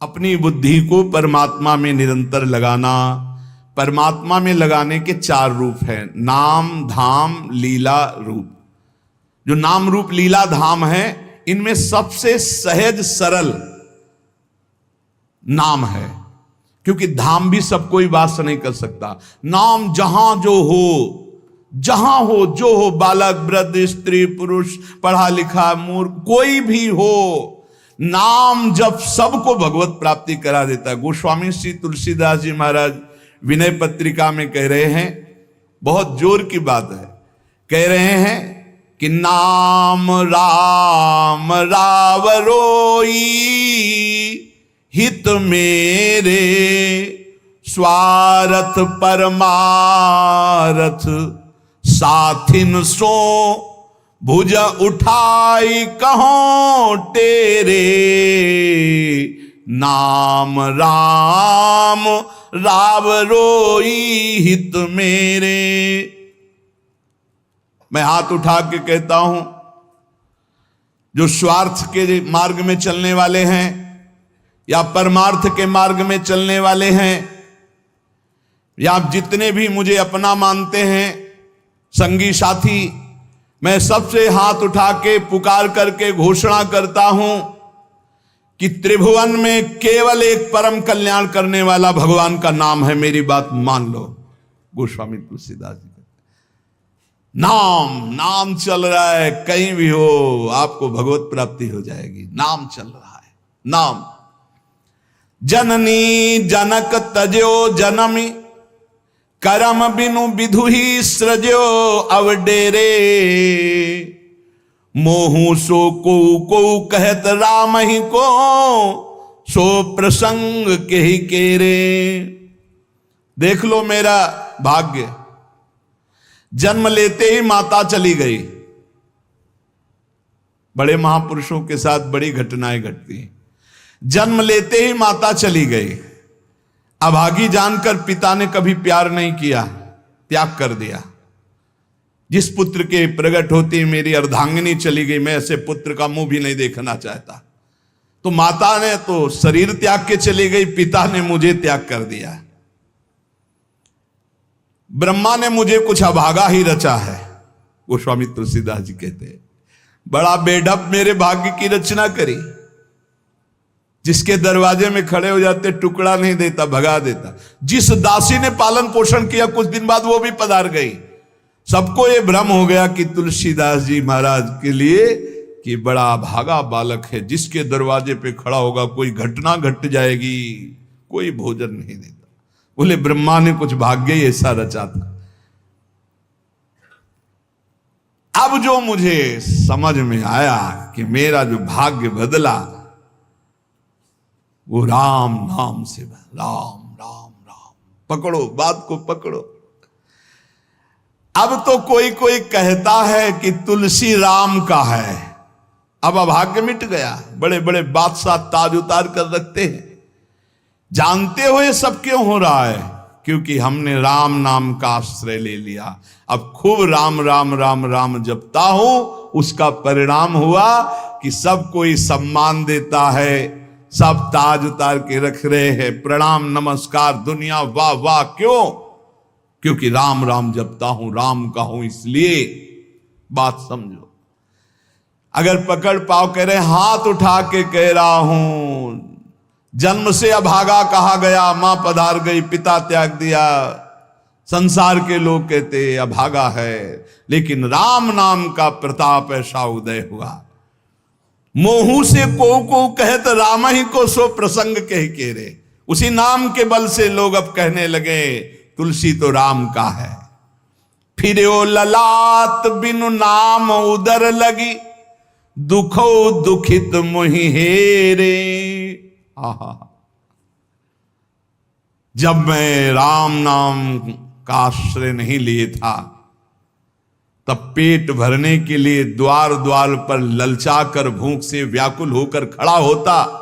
अपनी बुद्धि को परमात्मा में निरंतर लगाना। परमात्मा में लगाने के 4 रूप हैं, नाम धाम लीला रूप। जो नाम रूप लीला धाम है, इनमें सबसे सहज सरल नाम है, क्योंकि धाम भी सब कोई वास नहीं कर सकता। नाम जहां जो हो, जहां हो जो हो, बालक वृद्ध स्त्री पुरुष पढ़ा लिखा मूर्ख कोई भी हो, नाम जब सबको भगवत प्राप्ति करा देता है। गोस्वामी श्री तुलसीदास जी महाराज विनय पत्रिका में कह रहे हैं, बहुत जोर की बात है, कह रहे हैं कि नाम राम रावरोई हित मेरे स्वार्थ परमारथ साथिन सो भुज उठाई कहों तेरे नाम राम राव रोई हित मेरे। मैं हाथ उठा के कहता हूं, जो स्वार्थ के मार्ग में चलने वाले हैं या परमार्थ के मार्ग में चलने वाले हैं, या आप जितने भी मुझे अपना मानते हैं संगी साथी, मैं सबसे हाथ उठा के पुकार करके घोषणा करता हूं कि त्रिभुवन में केवल एक परम कल्याण करने वाला भगवान का नाम है। मेरी बात मान लो। गोस्वामी तुलसीदास जी, नाम चल रहा है, कहीं भी हो आपको भगवत प्राप्ति हो जाएगी। नाम चल रहा है, नाम। जननी जनक तजो जनमी करम बिनु विधु ही सृजो अवडेरे मोहू सो को कहत राम ही को सो प्रसंग के ही केरे। देख लो मेरा भाग्य, जन्म लेते ही माता चली गई। बड़े महापुरुषों के साथ बड़ी घटनाएं घटती हैं। जन्म लेते ही माता चली गई। अभागी जानकर पिता ने कभी प्यार नहीं किया, त्याग कर दिया। जिस पुत्र के प्रकट होती मेरी अर्धांगिनी चली गई, मैं ऐसे पुत्र का मुंह भी नहीं देखना चाहता। तो माता ने तो शरीर त्याग के चली गई, पिता ने मुझे त्याग कर दिया। ब्रह्मा ने मुझे कुछ अभागा ही रचा है। गोस्वामी तुलसीदास जी कहते हैं, बड़ा बेढप मेरे भाग्य की रचना करी। जिसके दरवाजे में खड़े हो जाते टुकड़ा नहीं देता, भगा देता। जिस दासी ने पालन पोषण किया, कुछ दिन बाद वो भी पधार गई। सबको ये भ्रम हो गया कि तुलसीदास जी महाराज के लिए कि बड़ा भागा बालक है, जिसके दरवाजे पे खड़ा होगा कोई घटना घट जाएगी, कोई भोजन नहीं देता। बोले ब्रह्मा ने कुछ भाग्य ही ऐसा रचा था। अब जो मुझे समझ में आया कि मेरा जो भाग्य बदला वो राम नाम से। राम राम राम, पकड़ो बात को, पकड़ो। अब तो कोई कोई कहता है कि तुलसी राम का है। अब अभाग्य मिट गया। बड़े बड़े बादशाह ताज उतार कर रखते हैं। जानते हो ये सब क्यों हो रहा है? क्योंकि हमने राम नाम का आश्रय ले लिया। अब खूब राम राम राम राम जपता हूं, उसका परिणाम हुआ कि सब कोई सम्मान देता है, सब ताज उतार के रख रहे हैं, प्रणाम नमस्कार, दुनिया वाह वाह। क्यों? क्योंकि राम राम जपता हूं, राम का हूं, इसलिए। बात समझो। अगर पकड़ पाओ, कह रहे हाथ उठा के कह रहा हूं, जन्म से अभागा कहा गया, मां पधार गई, पिता त्याग दिया। संसार के लोग कहते अभागा है, लेकिन राम नाम का प्रताप ऐसा उदय हुआ। मोहू से को कहत राम ही को सो प्रसंग कह के रे। उसी नाम के बल से लोग अब कहने लगे तुलसी तो राम का है। फिर ओ ललाट बिनु नाम उदर लगी, दुखो दुखित मोहि हेरे। आहा, जब मैं राम नाम का आश्रय नहीं लिए था, तब पेट भरने के लिए द्वार द्वार पर ललचाकर भूख से व्याकुल होकर खड़ा होता।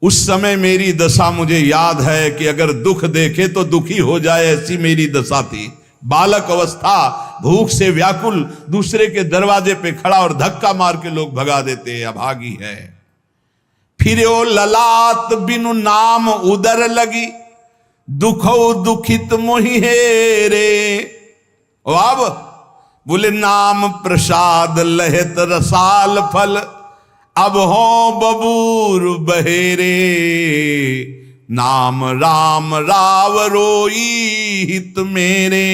उस समय मेरी दशा मुझे याद है कि अगर दुख देखे तो दुखी हो जाए, ऐसी मेरी दशा थी। बालक अवस्था, भूख से व्याकुल, दूसरे के दरवाजे पे खड़ा और धक्का मार के लोग भगा देते, अभागी है। फिरो ललाट बिनु नाम उदर लगी, दुखो दुखित मोहि हेरे। अब बोले नाम प्रसाद लहत रसाल फल, अब हो बबूर बहेरे। नाम राम राव रोई हित मेरे।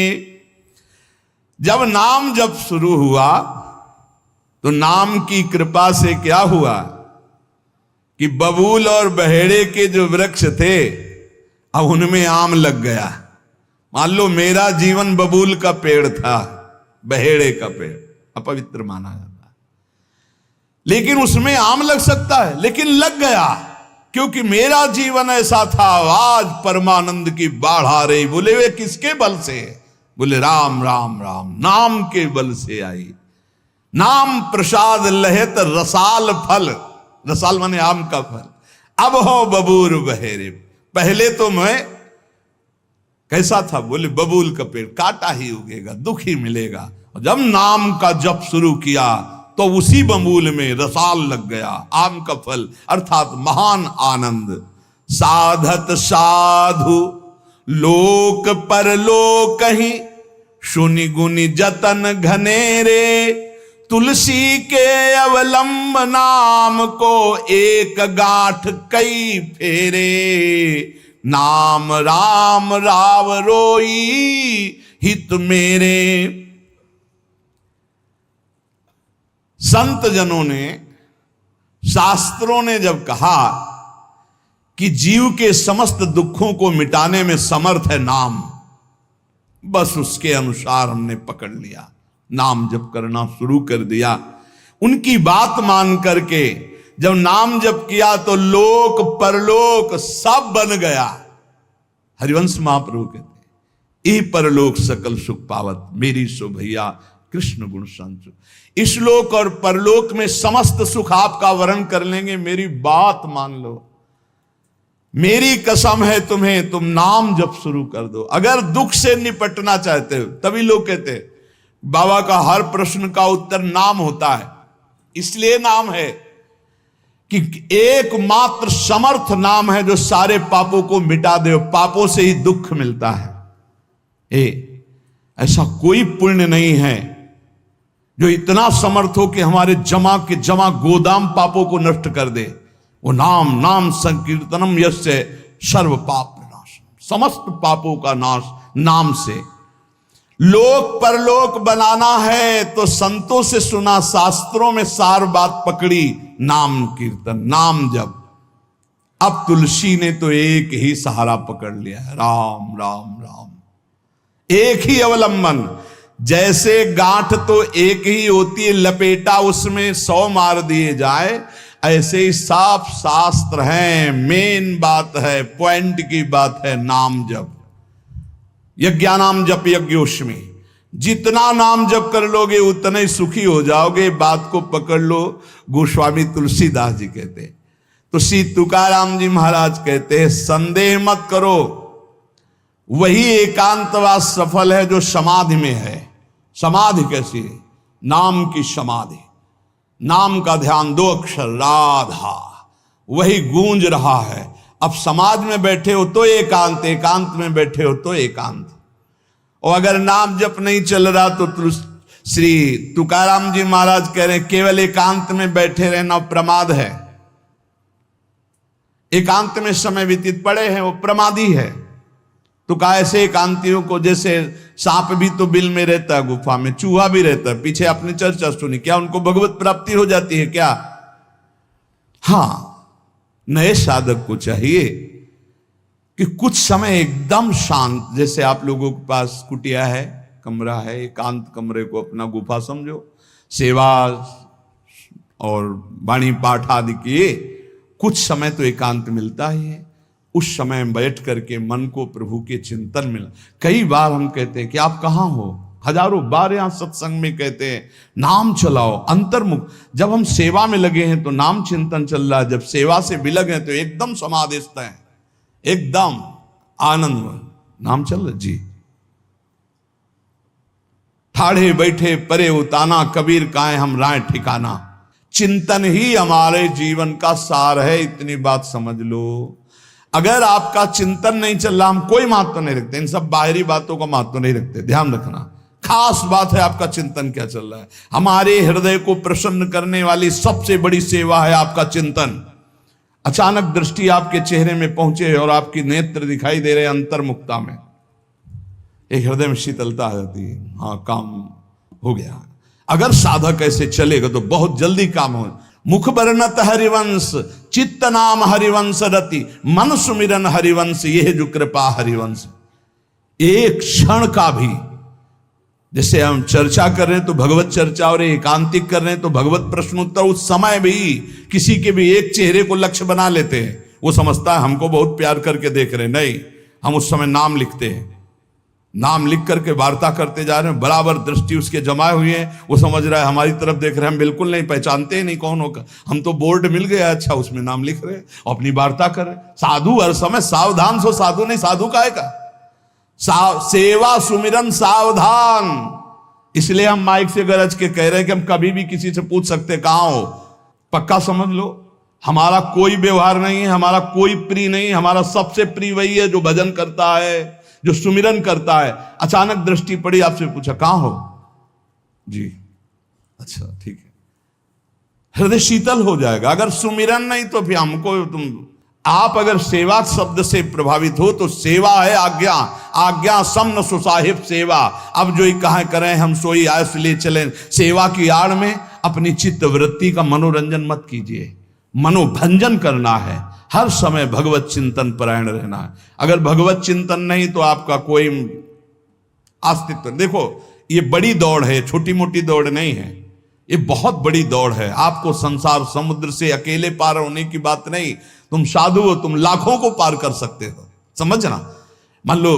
जब नाम जब शुरू हुआ तो नाम की कृपा से क्या हुआ कि बबूल और बहेड़े के जो वृक्ष थे अब उनमें आम लग गया। मान लो मेरा जीवन बबूल का पेड़ था, बहेड़े का पेड़ अपवित्र माना जाता है, लेकिन उसमें आम लग सकता है, लेकिन लग गया क्योंकि मेरा जीवन ऐसा था। आज परमानंद की बाढ़ आ रही। बोले वे किसके बल से? बोले राम राम राम, नाम के बल से आई। नाम प्रसाद लहत रसाल फल, रसाल माने आम का फल, अब हो बबूर बहेरे। पहले तो मैं कैसा था? बोले बबूल का पेड़, काटा ही उगेगा, दुख ही मिलेगा। और जब नाम का जप शुरू किया तो उसी बबूल में रसाल लग गया, आम का फल, अर्थात महान आनंद। साधत साधु लोक परलोक ही, सुनि गुनि जतन घनेरे। तुलसी के अवलंब नाम को, एक गांठ कई फेरे। नाम राम राव रोई हित मेरे। संत जनों ने, शास्त्रों ने जब कहा कि जीव के समस्त दुखों को मिटाने में समर्थ है नाम, बस उसके अनुसार हमने पकड़ लिया, नाम जप करना शुरू कर दिया। उनकी बात मान करके जब नाम जप किया तो लोक परलोक सब बन गया। हरिवंश महाप्रभु कहते ई परलोक सकल सुख पावत, मेरी सो भैया कृष्ण गुण संचु। इस लोक और परलोक में समस्त सुख आपका वर्ण कर लेंगे, मेरी बात मान लो, मेरी कसम है तुम्हें, तुम नाम जप शुरू कर दो। अगर दुख से निपटना चाहते हो, तभी लोग कहते हैं बाबा का हर प्रश्न का उत्तर नाम होता है। इसलिए नाम है कि एकमात्र समर्थ नाम है जो सारे पापों को मिटा दे। पापों से ही दुख मिलता है। ऐसा कोई पुण्य नहीं है जो इतना समर्थ हो कि हमारे जमा के जमा गोदाम पापों को नष्ट कर दे। वो नाम, नाम संकीर्तनम यस्य सर्व पाप नाश, समस्त पापों का नाश नाम से। लोक परलोक बनाना है तो संतों से सुना, शास्त्रों में सार बात पकड़ी, नाम कीर्तन, नाम जप। अब तुलसी ने तो एक ही सहारा पकड़ लिया है, राम राम राम, एक ही अवलंबन। जैसे गांठ तो एक ही होती है, लपेटा उसमें 100 मार दिए जाए, ऐसे ही साफ शास्त्र है, मेन बात है, पॉइंट की बात है, नाम जप। यज्ञानाम जप यज्ञोष्मी, जितना नाम जप कर लोगे उतने ही सुखी हो जाओगे। बात को पकड़ लो। गोस्वामी तुलसीदास जी कहते हैं, तो श्री तुकाराम जी महाराज कहते हैं, संदेह मत करो, वही एकांतवास सफल है जो समाधि में है। समाधि कैसी है? नाम की समाधि, नाम का ध्यान, 2 अक्षर राधा, वही गूंज रहा है। अब समाज में बैठे हो तो एकांत, एकांत में बैठे हो तो एकांत। और अगर नाम जप नहीं चल रहा तो श्री तुकाराम जी महाराज कह रहे हैं केवल एकांत में बैठे रहना प्रमाद है। एकांत में समय व्यतीत पड़े हैं वो प्रमादी है। तो कहा ऐसे एकांतियों को, जैसे सांप भी तो बिल में रहता है, गुफा में चूहा भी रहता है, पीछे आपने चर्चा सुनी, क्या उनको भगवत प्राप्ति हो जाती है क्या? हाँ, नए साधक को चाहिए कि कुछ समय एकदम शांत, जैसे आप लोगों के पास कुटिया है, कमरा है, एकांत कमरे को अपना गुफा समझो, सेवा और वाणी पाठ आदि किए, कुछ समय तो एकांत मिलता ही है। उस समय बैठ करके मन को प्रभु के चिंतन में, कई बार हम कहते हैं कि आप कहाँ हो, हजारों बार यहां सत्संग में कहते हैं नाम चलाओ, अंतर्मुख। जब हम सेवा में लगे हैं तो नाम चिंतन चल रहा है, जब सेवा से विलग है तो एकदम समाधिस्थ है, एकदम आनंद, नाम चल रहा जी। ठाढ़े बैठे परे उताना, कबीर काहे हम राय ठिकाना। चिंतन ही हमारे जीवन का सार है, इतनी बात समझ लो। अगर आपका चिंतन नहीं चल रहा, हम कोई महत्व नहीं रखते, इन सब बाहरी बातों का महत्व नहीं रखते, ध्यान रखना। खास बात है आपका चिंतन क्या चल रहा है। हमारे हृदय को प्रसन्न करने वाली सबसे बड़ी सेवा है आपका चिंतन। अचानक दृष्टि आपके चेहरे में पहुंचे और आपकी नेत्र दिखाई दे रहे अंतर्मुखता में, एक हृदय में शीतलता आ जाती है, हाँ काम हो गया। अगर साधक ऐसे चलेगा तो बहुत जल्दी काम हो। मुख बरनत हरिवंश, चित्त नाम हरिवंश रति, मन सुमिरन हरिवंश, यह जो कृपा हरिवंश। एक क्षण का भी, जैसे हम चर्चा कर रहे हैं तो भगवत चर्चा और एकांतिक कर रहे हैं तो भगवत प्रश्नोत्तर, उस समय भी किसी के भी एक चेहरे को लक्ष्य बना लेते हैं। वो समझता है हमको बहुत प्यार करके देख रहे हैं, नहीं, हम उस समय नाम लिखते हैं, नाम लिख करके वार्ता करते जा रहे हैं, बराबर दृष्टि उसके जमाए हुए हैं। वो समझ रहा है हमारी तरफ देख रहे हैं, हम बिल्कुल नहीं पहचानते ही नहीं कौन होगा, हम तो बोर्ड मिल गया, अच्छा उसमें नाम लिख रहे हैं और अपनी वार्ता कर रहे हैं। साधु हर समय सावधान सो, साधु नहीं, साधु काहे का सेवा सुमिरन सावधान। इसलिए हम माइक से गरज के कह रहे हैं कि हम कभी भी किसी से पूछ सकते कहां हो। पक्का समझ लो, हमारा कोई व्यवहार नहीं है, हमारा कोई प्रिय नहीं, हमारा सबसे प्रिय वही है जो भजन करता है, जो सुमिरन करता है। अचानक दृष्टि पड़ी, आपसे पूछा कहां हो जी, अच्छा ठीक है, हृदय शीतल हो जाएगा। अगर सुमिरन नहीं तो फिर हमको आप अगर सेवा शब्द से प्रभावित हो तो सेवा है आज्ञा, आज्ञा समन सुसाहिब सेवा। अब जो ही कहा करें हम सोई आयस ले चलें। सेवा की आड़ में अपनी चित्त वृत्ति का मनोरंजन मत कीजिए, मनोभंजन करना है, हर समय भगवत चिंतन परायण रहना है। अगर भगवत चिंतन नहीं तो आपका कोई अस्तित्व। देखो ये बड़ी दौड़ है, छोटी मोटी दौड़ नहीं है, ये बहुत बड़ी दौड़ है। आपको संसार समुद्र से अकेले पार होने की बात नहीं, तुम साधु हो, तुम लाखों को पार कर सकते हो, समझना। मान लो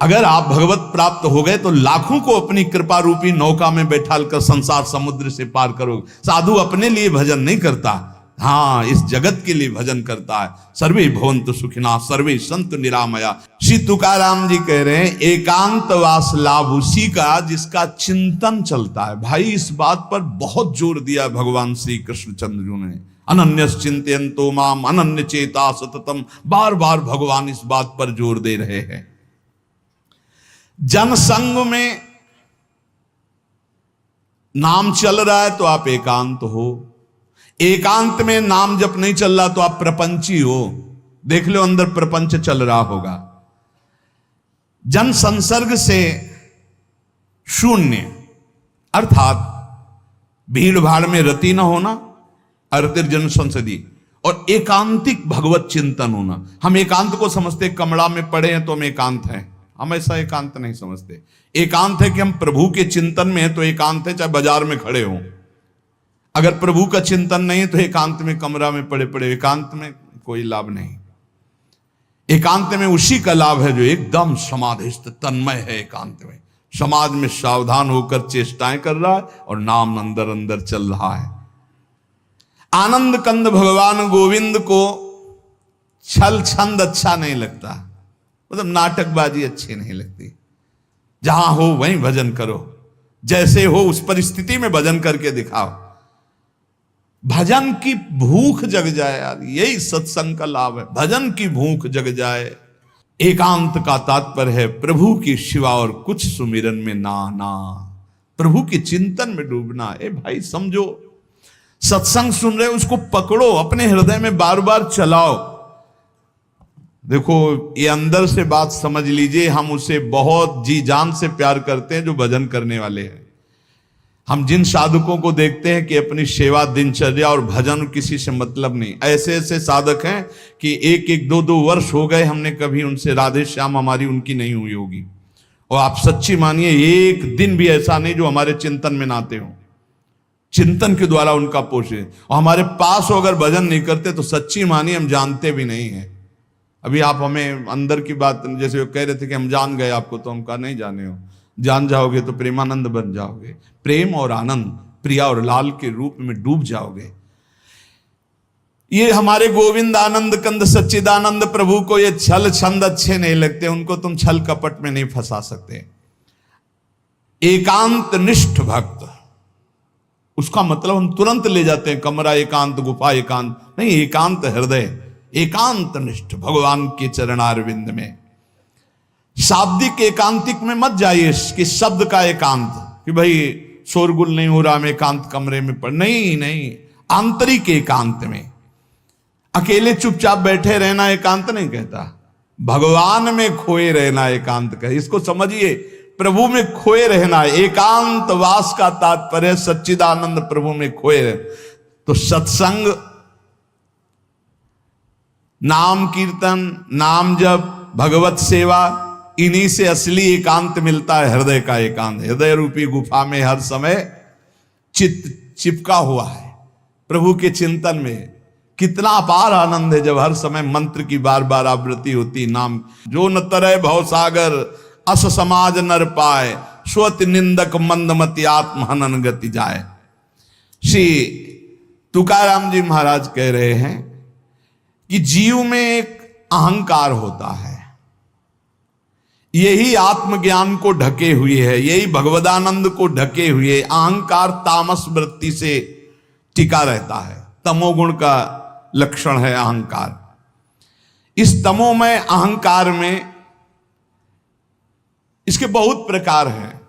अगर आप भगवत प्राप्त हो गए तो लाखों को अपनी कृपा रूपी नौका में बैठाल कर संसार समुद्र से पार करोगे। साधु अपने लिए भजन नहीं करता, हाँ इस जगत के लिए भजन करता है। सर्वे भवन्तु सुखिनः सर्वे सन्तु निरामया। श्री तुकाराम जी कह रहे हैं एकांतवास लाभ उसी का जिसका चिंतन चलता है। भाई इस बात पर बहुत जोर दिया भगवान श्री कृष्णचंद्र जी ने, अनन्यस चिंतयन्तो माम अनन्य चेता सततम। बार बार भगवान इस बात पर जोर दे रहे हैं। जनसंग में नाम चल रहा है तो आप एकांत हो, एकांत में नाम जब नहीं चल रहा तो आप प्रपंची हो। देख लो अंदर प्रपंच चल रहा होगा। जन संसर्ग से शून्य अर्थात भीड़ भाड़ में रति न होना, अर्तिर्जन संसदी, और एकांतिक भगवत चिंतन होना। हम एकांत को समझते कमरा में पड़े हैं तो हम एकांत हैं, हम ऐसा एकांत नहीं समझते। एकांत है कि हम प्रभु के चिंतन में हैं तो एकांत है, चाहे बाजार में खड़े हों। अगर प्रभु का चिंतन नहीं तो एकांत में कमरा में पड़े पड़े एकांत में कोई लाभ नहीं। एकांत में उसी का लाभ है जो एकदम समाधिस्थ तन्मय है। एकांत में समाज में सावधान होकर चेष्टाएं कर रहा है और नाम अंदर अंदर चल रहा है। आनंद कंद भगवान गोविंद को छल छंद अच्छा नहीं लगता, मतलब नाटकबाजी अच्छी नहीं लगती। जहां हो वहीं भजन करो, जैसे हो उस परिस्थिति में भजन करके दिखाओ। भजन की भूख जग जाए यार, यही सत्संग का लाभ है। भजन की भूख जग जाए। एकांत का तात्पर्य है प्रभु की शिवा और कुछ सुमिरन में ना, प्रभु के चिंतन में डूबना। ए भाई समझो, सत्संग सुन रहे हो उसको पकड़ो, अपने हृदय में बार बार चलाओ। देखो ये अंदर से बात समझ लीजिए, हम उसे बहुत जी जान से प्यार करते हैं जो भजन करने वाले हैं। हम जिन साधकों को देखते हैं कि अपनी सेवा दिनचर्या और भजन किसी से मतलब नहीं, ऐसे ऐसे साधक हैं कि एक एक दो दो वर्ष हो गए हमने कभी उनसे राधे श्याम हमारी उनकी नहीं हुई होगी। और आप सच्ची मानिए एक दिन भी ऐसा नहीं जो हमारे चिंतन में ना आते हो, चिंतन के द्वारा उनका पोषे। और हमारे पास हो अगर भजन नहीं करते तो सच्ची मानिए हम जानते भी नहीं है। अभी आप हमें अंदर की बात, जैसे वो कह रहे थे कि हम जान गए आपको, तो हम कहा नहीं जाने हो, जान जाओगे तो प्रेमानंद बन जाओगे। प्रेम और आनंद, प्रिया और लाल के रूप में डूब जाओगे। ये हमारे गोविंद आनंद कंद सच्चिदानंद प्रभु को ये छल छंद अच्छे नहीं लगते, उनको तुम छल कपट में नहीं फंसा सकते। एकांत निष्ठ भक्त उसका मतलब हम तुरंत ले जाते हैं कमरा एकांत, गुफा एकांत, नहीं, एकांत हृदय, एकांत निष्ठ भगवान के चरणारविंद में। शाब्दिक एकांतिक में मत जाइए कि शब्द का एकांत, कि भाई शोरगुल नहीं हो रहा, मैं एकांत कमरे में पढ़, नहीं नहीं, आंतरिक एकांत में। अकेले चुपचाप बैठे रहना एकांत नहीं कहता, भगवान में खोए रहना एकांत कहता। इसको समझिए, प्रभु में खोए रहना, एकांत वास का तात्पर्य सच्चिदानंद प्रभु में खोए रहे। तो सत्संग, नाम कीर्तन, नाम जप, भगवत सेवा, इन्हीं से असली एकांत मिलता है, हृदय का एकांत। हृदय रूपी गुफा में हर समय चित्त चिपका हुआ है प्रभु के चिंतन में। कितना अपार आनंद है जब हर समय मंत्र की बार बार आवृत्ति होती, नाम। जो न तरय भव सागर, अस समाज नर पाए, स्वत निंदक मंदमति आत्म हनन गति जाए। श्री तुकाराम जी महाराज कह रहे हैं कि जीव में एक अहंकार होता है, यही आत्मज्ञान को ढके हुए है, यही भगवदानंद को ढके हुए। अहंकार तामस वृत्ति से टिका रहता है, तमोगुण का लक्षण है अहंकार। इस तमोमय अहंकार में इसके बहुत प्रकार हैं।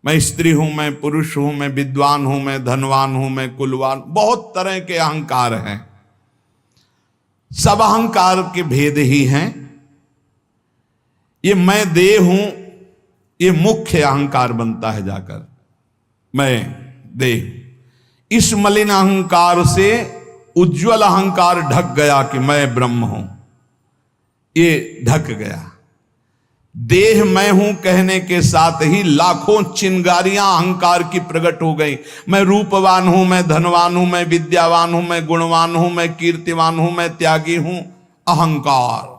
मैं स्त्री हूं, मैं पुरुष हूं, मैं विद्वान हूं, मैं धनवान हूं, मैं कुलवान, बहुत तरह के अहंकार हैं। सब अहंकार के भेद ही हैं। ये मैं देह हूं, ये मुख्य अहंकार बनता है जाकर, मैं देह। इस मलिन अहंकार से उज्जवल अहंकार ढक गया कि मैं ब्रह्म हूं, ये ढक गया। देह मैं हूं कहने के साथ ही लाखों चिंगारियां अहंकार की प्रकट हो गई। मैं रूपवान हूं, मैं धनवान हूं, मैं विद्यावान हूं, मैं गुणवान हूं, मैं कीर्तिवान हूं, मैं त्यागी हूं, अहंकार।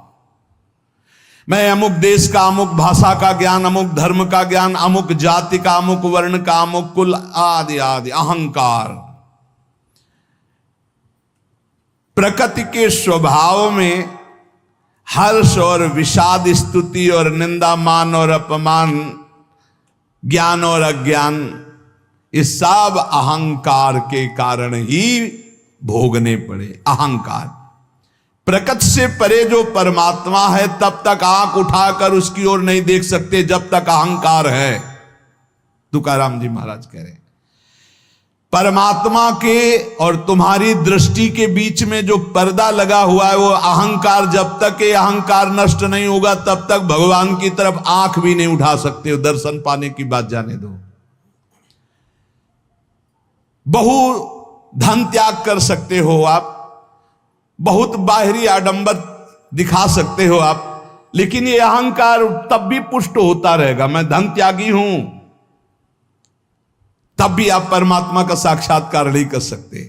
मैं अमुक देश का, अमुक भाषा का ज्ञान, अमुक धर्म का ज्ञान, अमुक जाति का, अमुक वर्ण का, अमुक कुल, आदि आदि, अहंकार। प्रकृति के स्वभाव में हर्ष और विषाद, स्तुति और निंदा, मान और अपमान, ज्ञान और अज्ञान, ये सब अहंकार के कारण ही भोगने पड़े। अहंकार। प्रकृति से परे जो परमात्मा है, तब तक आंख उठाकर उसकी ओर नहीं देख सकते जब तक अहंकार है। तुकाराम जी महाराज कह रहे हैं, परमात्मा के और तुम्हारी दृष्टि के बीच में जो पर्दा लगा हुआ है वो अहंकार। जब तक ये अहंकार नष्ट नहीं होगा तब तक भगवान की तरफ आंख भी नहीं उठा सकते हो। दर्शन पाने की बात जाने दो। बहु धन त्याग कर सकते हो आप, बहुत बाहरी आडंबर दिखा सकते हो आप, लेकिन ये अहंकार तब भी पुष्ट होता रहेगा। मैं धन त्यागी हूं, तब भी आप परमात्मा का साक्षात्कार नहीं कर सकते।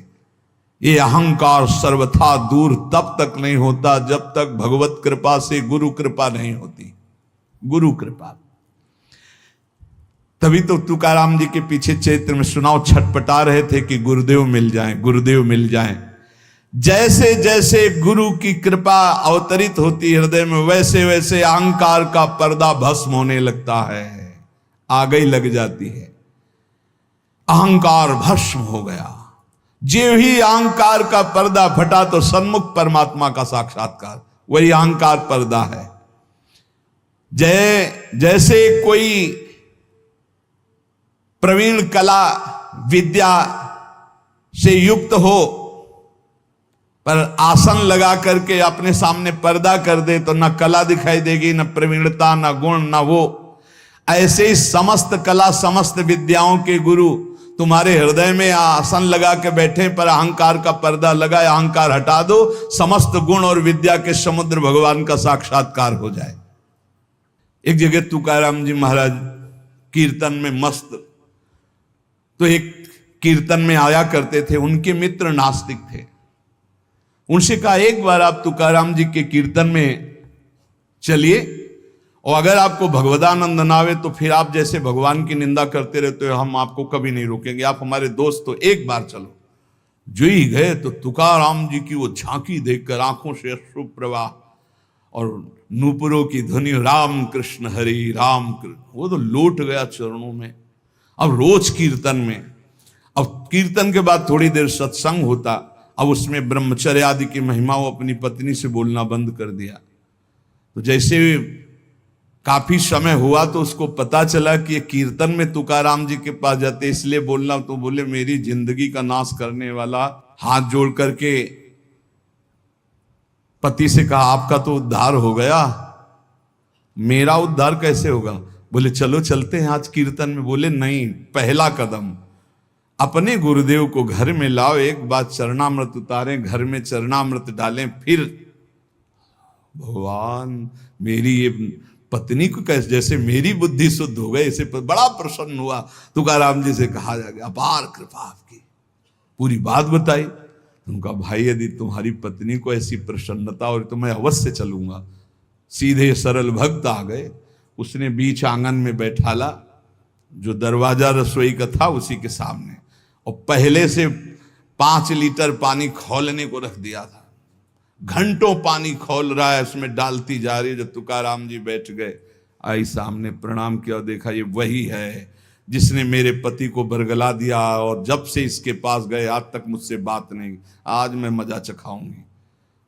ये अहंकार सर्वथा दूर तब तक नहीं होता जब तक भगवत कृपा से गुरु कृपा नहीं होती। गुरु कृपा। तभी तो तुकाराम जी के पीछे चैत्र में सुनाओ छटपटा रहे थे कि गुरुदेव मिल जाएं, गुरुदेव मिल जाएं। जैसे जैसे गुरु की कृपा अवतरित होती हृदय में, वैसे वैसे अहंकार का पर्दा भस्म होने लगता है, आग ही लग जाती है। अहंकार भस्म हो गया। जो ही अहंकार का पर्दा फटा तो सन्मुख परमात्मा का साक्षात्कार, वही अहंकार पर्दा है। जैसे कोई प्रवीण कला विद्या से युक्त हो पर आसन लगा करके अपने सामने पर्दा कर दे तो न कला दिखाई देगी, न प्रवीणता, न गुण, न वो। ऐसे ही समस्त कला समस्त विद्याओं के गुरु तुम्हारे हृदय में आसन लगा के बैठे पर अहंकार का पर्दा लगा, अहंकार हटा दो, समस्त गुण और विद्या के समुद्र भगवान का साक्षात्कार हो जाए। एक जगह तुकाराम जी महाराज कीर्तन में मस्त, तो एक कीर्तन में आया करते थे, उनके मित्र नास्तिक थे। उनसे कहा एक बार आप तुकाराम जी के कीर्तन में चलिए और अगर आपको भगवदानंद ना आवे तो फिर आप जैसे भगवान की निंदा करते रहते हो, हम आपको कभी नहीं रोकेंगे, आप हमारे दोस्त तो एक बार चलो। जो ही गए तो तुकाराम जी की वो झांकी देखकर आंखों से अश्रु प्रवाह और नूपुरों की ध्वनि, राम कृष्ण हरि राम कृष्ण, वो तो लौट गया चरणों में। अब रोज कीर्तन में अब कीर्तन के बाद थोड़ी देर सत्संग होता, अब उसमें ब्रह्मचर्य आदि की महिमा वो अपनी पत्नी से बोलना बंद कर दिया। तो जैसे काफी समय हुआ तो उसको पता चला कि ये कीर्तन में तुकाराम जी के पास जाते इसलिए बोलना, तो बोले मेरी जिंदगी का नाश करने वाला, हाथ जोड़ करके पति से कहा आपका तो उद्धार हो गया, मेरा उद्धार कैसे होगा? बोले चलो चलते हैं आज कीर्तन में। बोले नहीं, पहला कदम अपने गुरुदेव को घर में लाओ, एक बार चरणामृत उतारें, घर में चरणामृत डालें, फिर भगवान मेरी ये पत्नी को कैसे, जैसे मेरी बुद्धि शुद्ध हो गई, इसे बड़ा प्रसन्न हुआ। तुकाराम जी से कहा जा गया अपार कृपा आपकी, पूरी बात बताई। उनका भाई यदि तुम्हारी पत्नी को ऐसी प्रसन्नता और तो मैं अवश्य चलूंगा। सीधे सरल भक्त आ गए, उसने बीच आंगन में बैठाला, जो दरवाजा रसोई का था उसी के सामने, और पहले से 5 लीटर पानी खौलने को रख दिया था। घंटों पानी खौल रहा है, उसमें डालती जा रही है। जब तुकाराम जी बैठ गए, आई सामने, प्रणाम किया, देखा ये वही है जिसने मेरे पति को बरगला दिया, और जब से इसके पास गए आज तक मुझसे बात नहीं, आज मैं मजा चखाऊंगी।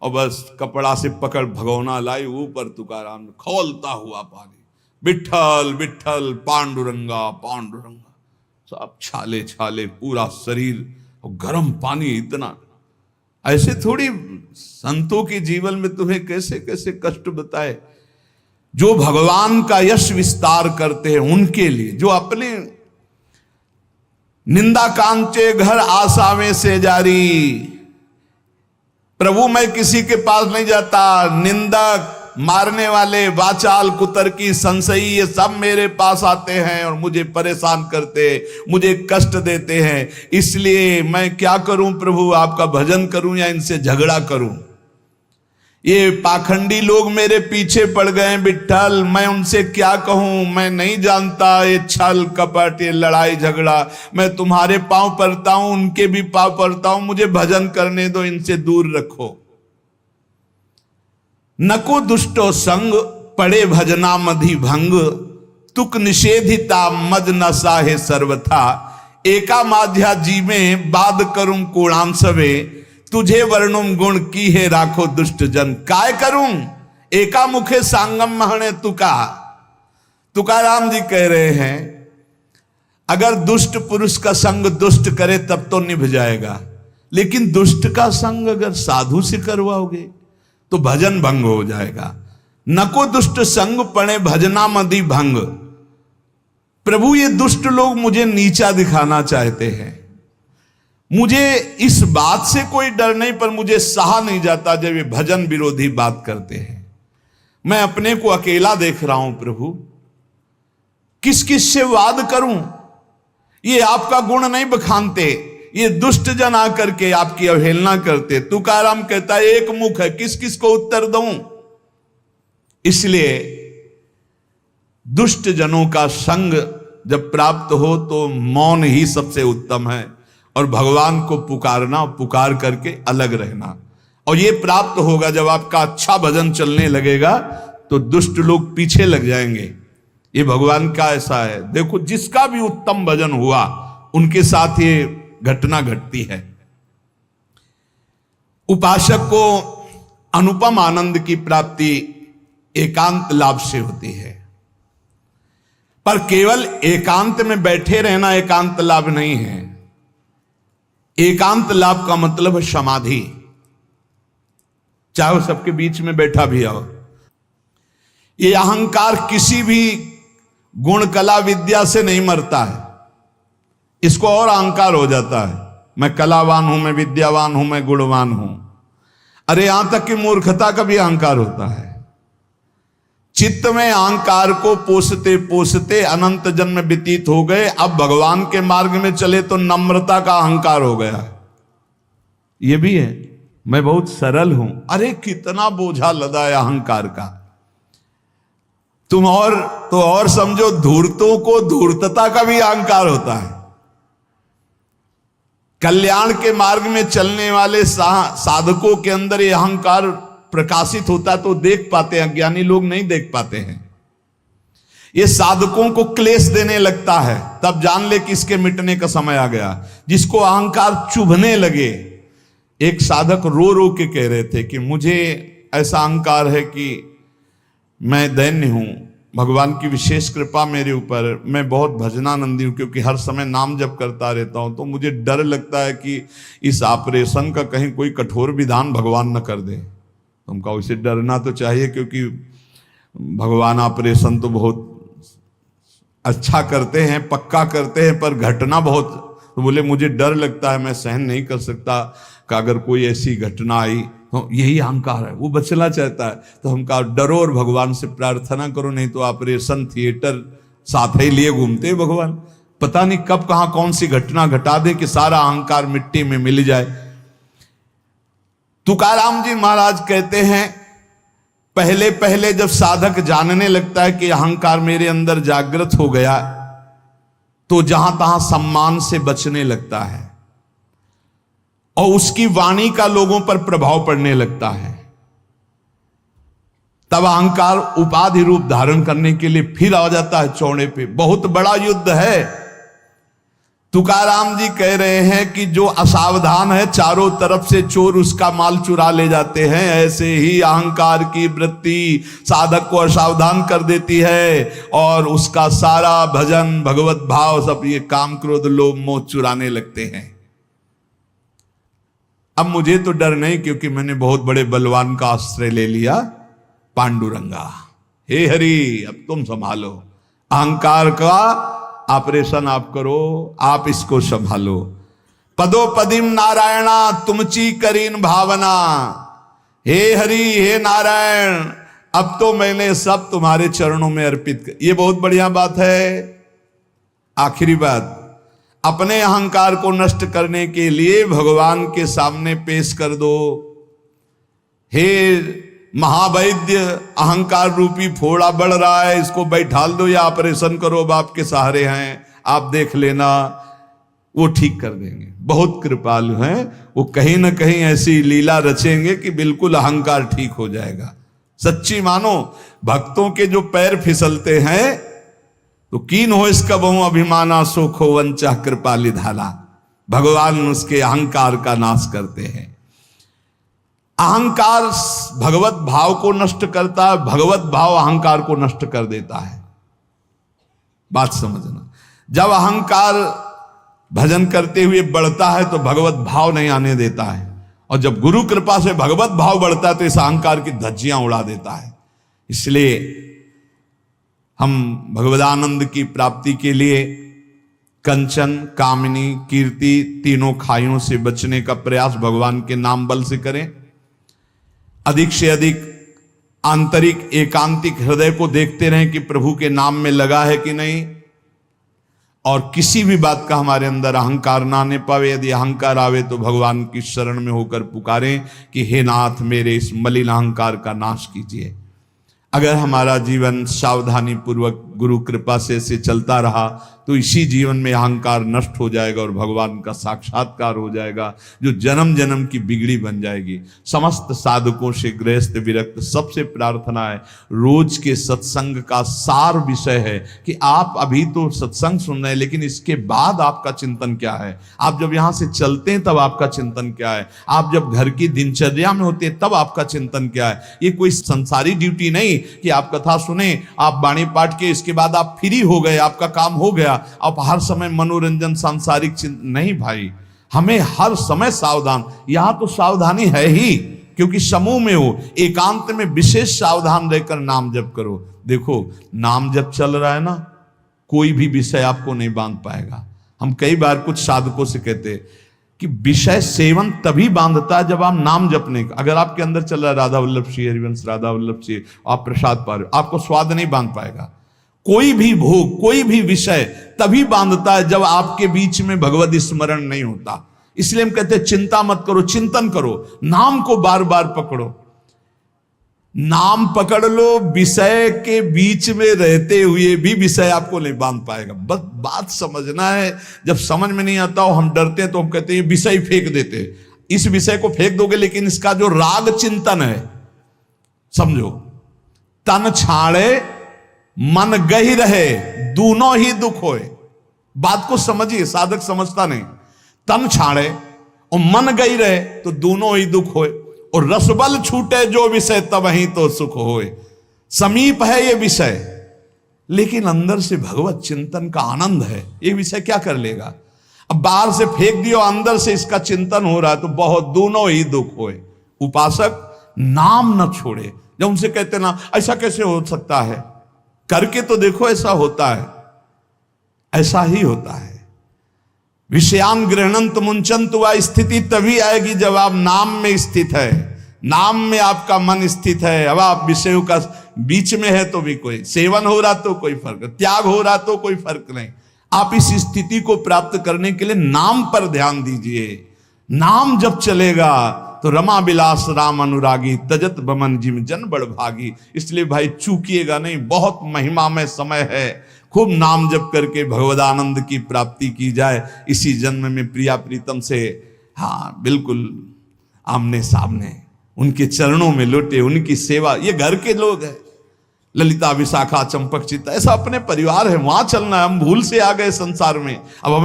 और बस कपड़ा से पकड़ भगोना लाई, ऊपर तुकाराम खौलता हुआ पानी, विठ्ठल विठ्ठल पांडुरंगा पांडुरंगा, सब छाले छाले पूरा शरीर, और गर्म पानी इतना। ऐसे थोड़ी संतों के जीवन में तुम्हें कैसे कैसे कष्ट बताए, जो भगवान का यश विस्तार करते हैं उनके लिए, जो अपने निंदा कांचे घर आसावे से जारी। प्रभु मैं किसी के पास नहीं जाता, निंदक, मारने वाले, वाचाल, कुतर्की, संशयी, ये सब मेरे पास आते हैं और मुझे परेशान करते, मुझे कष्ट देते हैं। इसलिए मैं क्या करूं प्रभु, आपका भजन करूं या इनसे झगड़ा करूं? ये पाखंडी लोग मेरे पीछे पड़ गए विठ्ठल, मैं उनसे क्या कहूं? मैं नहीं जानता ये छल कपट, ये लड़ाई झगड़ा। मैं तुम्हारे पांव पड़ता हूं, उनके भी पांव पड़ता हूं, मुझे भजन करने दो, इनसे दूर रखो। नको दुष्टो संग पड़े भजना मधि भंग, तुक निषेधिता मद नशा है सर्वथा। एका माध्या जी में बाद करूं कोणाम सवे, तुझे वर्णुम गुण की है राखो दुष्ट जन। काय करूं एका मुखे सांगम महणे तुका। तुकाराम जी कह रहे हैं अगर दुष्ट पुरुष का संग दुष्ट करे तब तो निभ जाएगा, लेकिन दुष्ट का संग अगर साधु से करवाओगे तो भजन भंग हो जाएगा। नको दुष्ट संग पड़े भजना मदि भंग। प्रभु ये दुष्ट लोग मुझे नीचा दिखाना चाहते हैं, मुझे इस बात से कोई डर नहीं, पर मुझे सहा नहीं जाता जब ये भजन विरोधी बात करते हैं। मैं अपने को अकेला देख रहा हूं प्रभु, किस किस से वाद करूं? ये आपका गुण नहीं बखानते, ये दुष्ट जन आकर के आपकी अवहेलना करते। तुकाराम कहता है एक मुख है, किस किस को उत्तर दूं? इसलिए दुष्ट जनों का संग जब प्राप्त हो तो मौन ही सबसे उत्तम है, और भगवान को पुकारना, पुकार करके अलग रहना। और ये प्राप्त होगा जब आपका अच्छा भजन चलने लगेगा तो दुष्ट लोग पीछे लग जाएंगे। ये भगवान का ऐसा है। देखो जिसका भी उत्तम भजन हुआ उनके साथ ये घटना घटती है। उपासक को अनुपम आनंद की प्राप्ति एकांत लाभ से होती है, पर केवल एकांत में बैठे रहना एकांत लाभ नहीं है। एकांत लाभ का मतलब है समाधि, चाहे सबके बीच में बैठा भी हो। ये अहंकार किसी भी गुण कला विद्या से नहीं मरता है, इसको और अहंकार हो जाता है, मैं कलावान हूं, मैं विद्यावान हूं, मैं गुणवान हूं। अरे यहां तक कि मूर्खता का भी अहंकार होता है। चित्त में अहंकार को पोसते पोसते अनंत जन्म व्यतीत हो गए, अब भगवान के मार्ग में चले तो नम्रता का अहंकार हो गया। ये भी है, मैं बहुत सरल हूं। अरे कितना बोझा लदा है अहंकार का। तुम और समझो, धूर्तों को धूर्तता का भी अहंकार होता है। कल्याण के मार्ग में चलने वाले साधकों के अंदर ये अहंकार प्रकाशित होता तो देख पाते हैं, अज्ञानी लोग नहीं देख पाते हैं। ये साधकों को क्लेश देने लगता है, तब जान ले कि इसके मिटने का समय आ गया। जिसको अहंकार चुभने लगे, एक साधक रो रो के कह रहे थे कि मुझे ऐसा अहंकार है कि मैं दैन्य हूं, भगवान की विशेष कृपा मेरे ऊपर, मैं बहुत भजनानंदी हूं, क्योंकि हर समय नाम जप करता रहता हूं, तो मुझे डर लगता है कि इस ऑपरेशन का कहीं कोई कठोर विधान भगवान न कर दे। तुमका उसे डरना तो चाहिए, क्योंकि भगवान ऑपरेशन तो बहुत अच्छा करते हैं, पक्का करते हैं, पर घटना बहुत, तो बोले मुझे डर लगता है, मैं सहन नहीं कर सकता कि अगर कोई ऐसी घटना आई, तो यही अहंकार है, वो बचना चाहता है। तो हम कहा डरो और भगवान से प्रार्थना करो, नहीं तो ऑपरेशन थिएटर साथ ही लिए घूमते हैं भगवान, पता नहीं कब कहां कौन सी घटना घटा दे कि सारा अहंकार मिट्टी में मिल जाए। तुकाराम जी महाराज कहते हैं, पहले पहले जब साधक जानने लगता है कि अहंकार मेरे अंदर जागृत हो गया, तो जहां तहां सम्मान से बचने लगता है और उसकी वाणी का लोगों पर प्रभाव पड़ने लगता है। तब अहंकार उपाधि रूप धारण करने के लिए फिर आ जाता है चौड़े पे। बहुत बड़ा युद्ध है। तुकाराम जी कह रहे हैं कि जो असावधान है, चारों तरफ से चोर उसका माल चुरा ले जाते हैं। ऐसे ही अहंकार की वृत्ति साधक को असावधान कर देती है और उसका सारा भजन, भगवत भाव, सब ये काम, क्रोध, लोभ, मोह चुराने लगते हैं। अब मुझे तो डर नहीं, क्योंकि मैंने बहुत बड़े बलवान का आश्रय ले लिया, पांडुरंगा। हे हरि, अब तुम संभालो अहंकार का ऑपरेशन, आप करो, आप इसको संभालो। पदोपदिम नारायणा तुमची करीन भावना। हे हरि, हे नारायण, अब तो मैंने सब तुम्हारे चरणों में अर्पित कर। ये बहुत बढ़िया बात है। आखिरी बात, अपने अहंकार को नष्ट करने के लिए भगवान के सामने पेश कर दो। हे महावैद्य, अहंकार रूपी फोड़ा बढ़ रहा है, इसको बैठाल दो या ऑपरेशन करो, अब आपके सहारे हैं, आप देख लेना, वो ठीक कर देंगे। बहुत कृपालु हैं वो, कहीं ना कहीं ऐसी लीला रचेंगे कि बिल्कुल अहंकार ठीक हो जाएगा। सच्ची मानो, भक्तों के जो पैर फिसलते हैं तो कीन हो इसका बहु अभिमाना, सुखो वंचा कृपाली धाला। भगवान उसके अहंकार का नाश करते हैं। अहंकार भगवत भाव को नष्ट करता है, भगवत भाव अहंकार को नष्ट कर देता है। बात समझना, जब अहंकार भजन करते हुए बढ़ता है तो भगवत भाव नहीं आने देता है, और जब गुरु कृपा से भगवत भाव बढ़ता है तो इस अहंकार की धज्जियां उड़ा देता है। इसलिए हम भगवदानंद की प्राप्ति के लिए कंचन, कामिनी, कीर्ति, तीनों खाइयों से बचने का प्रयास भगवान के नाम बल से करें। अधिक से अधिक आंतरिक एकांतिक हृदय को देखते रहें कि प्रभु के नाम में लगा है कि नहीं, और किसी भी बात का हमारे अंदर अहंकार ना आने पावे। यदि अहंकार आवे तो भगवान की शरण में होकर पुकारें कि हे नाथ, मेरे इस मलिन अहंकार का नाश कीजिए। अगर हमारा जीवन सावधानी पूर्वक गुरु कृपा से चलता रहा तो इसी जीवन में अहंकार नष्ट हो जाएगा और भगवान का साक्षात्कार हो जाएगा, जो जन्म जन्म की बिगड़ी बन जाएगी। समस्त साधकों से गृहस्थ विरक्त सबसे प्रार्थना है, रोज के सत्संग का सार विषय है कि आप अभी तो सत्संग सुन रहे हैं, लेकिन इसके बाद आपका चिंतन क्या है। आप जब यहां से चलते हैं तब आपका चिंतन क्या है, आप जब घर की दिनचर्या में होते हैं तब आपका चिंतन क्या है। ये कोई संसारी ड्यूटी नहीं कि आप कथा सुने, आप बाणी पाठ के, इसके बाद आप फ्री हो गए, आपका काम हो गया, आप हर समय मनोरंजन सांसारिक चिंतन नहीं। भाई, हमें हर समय सावधान, यहां तो सावधानी है ही, क्योंकि समूह में हो, एकांत में विशेष सावधान रहकर नाम जप करो। देखो, नाम जप चल रहा है ना, कोई भी विषय आपको नहीं बांध पाएगा। हम कई बार कुछ साधकों से कहते कि विषय सेवन तभी बांधता है जब आप नाम जपने का, अगर आपके अंदर चल रहा है राधा वल्लभ श्री हरिवंश, राधा वल्लभ श्री, आप प्रसाद पा रहे हो, आपको स्वाद नहीं बांध पाएगा। कोई भी भोग, कोई भी विषय तभी बांधता है जब आपके बीच में भगवत स्मरण नहीं होता। इसलिए हम कहते हैं चिंता मत करो, चिंतन करो, नाम को बार बार पकड़ो। नाम पकड़ लो, विषय के बीच में रहते हुए भी विषय आपको नहीं बांध पाएगा। बस बात समझना है। जब समझ में नहीं आता हो, हम डरते हैं तो हम कहते हैं विषय फेंक देते हैं। इस विषय को फेंक दोगे, लेकिन इसका जो राग चिंतन है, समझो, तन छाड़े मन गही रहे दोनों ही दुख होए। बात को समझिए, साधक समझता नहीं। तन छाड़े और मन गई रहे तो दोनों ही दुख होए, और रसबल छूटे जो विषय तब ही तो सुख होए। समीप है ये विषय, लेकिन अंदर से भगवत चिंतन का आनंद है, ये विषय क्या कर लेगा। अब बाहर से फेंक दियो, अंदर से इसका चिंतन हो रहा है तो बहुत दोनों ही दुख होए। उपासक नाम न छोड़े। जब उनसे कहते ना ऐसा कैसे हो सकता है, करके तो देखो ऐसा होता है, ऐसा ही होता है। विषयान गृहणंत मुंचंत, वह स्थिति तभी आएगी जब आप नाम में स्थित है, नाम में आपका मन स्थित है। अब आप विषयों का बीच में है तो भी कोई सेवन हो रहा तो कोई फर्क, त्याग हो रहा तो कोई फर्क नहीं। आप इस स्थिति को प्राप्त करने के लिए नाम पर ध्यान दीजिए। नाम जब चलेगा तो रमा बिलास राम अनुरागी, तजत बमन जिम जन बड़ भागी। इसलिए भाई चूकिएगा नहीं, बहुत महिमामय समय है। खूब नाम जप करके भगवदानंद की प्राप्ति की जाए। इसी जन्म में प्रिया प्रीतम से हाँ बिल्कुल आमने सामने उनके चरणों में लौटे, उनकी सेवा। ये घर के लोग हैं, ललिता विशाखा चंपक चित्ता, ऐसा अपने परिवार है, वहां चलना है। हम भूल से आ गए संसार में, अब हमें